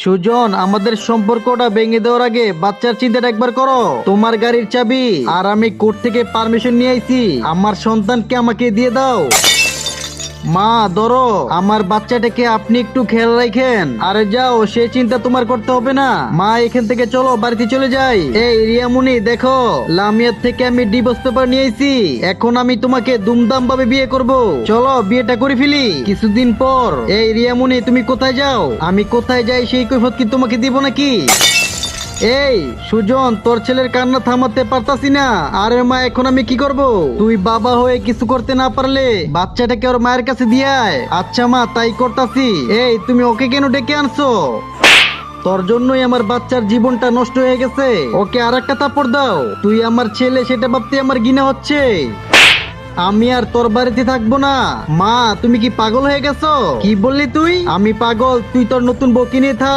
সুজন, আমাদের সম্পর্কটা ভেঙে দেওয়ার আগে বাচ্চার চিন্তাটা একবার করো। তোমার গাড়ির চাবি আর আমি কোর্ট থেকে পারমিশন নিয়ে আইছি, আমার সন্তানকে আমাকে দিয়ে দাও। মা ধরো, আমার বাচ্চাটাকে আপনি একটু খেয়াল রাখেন। আরে যাও, সে চিন্তা তোমার করতে হবে না। মা এখান থেকে চলো, বাড়িতে চলে যাই। এই রিয়ামুনি দেখো, লামিয়ার থেকে আমি ডিভোর্স পেপার নিয়ে আইছি। এখন আমি তোমাকে দুমদাম ভাবে বিয়ে করব। চলো বিয়েটা করে ফেলি কিছুদিন পর। এই রিয়ামুনি, তুমি কোথায় যাও? আমি কোথায় যাই সেই কৈফিয়ত কি তোমাকে দিব নাকি? এই সুজন, তোর ছেলের কান্না থামাতে পারতাছি না। আরে মা, এখন আমি কি করব? তুই বাবা হয়ে কিছু করতে না পারলে বাচ্চাটাকে ওর মায়ের কাছে দিয়ে আয়। আচ্ছা মা, তাই করতাছি। এই তুমি ওকে কেন ডেকে আনছো? তোর জন্যই আমার বাচ্চার জীবনটা নষ্ট হয়ে গেছে। ওকে আর একটা থাপ্পড় দাও। তুই আমার ছেলে সেটা ভাবতে আমার ঘৃণা হচ্ছে। আমি আর তোর বাড়িতে থাকবো না। মা, তুমি কি পাগল হয়ে গেছো? কি বললি তুই? আমি পাগল? তুই তোর নতুন বউ কিনে থাক।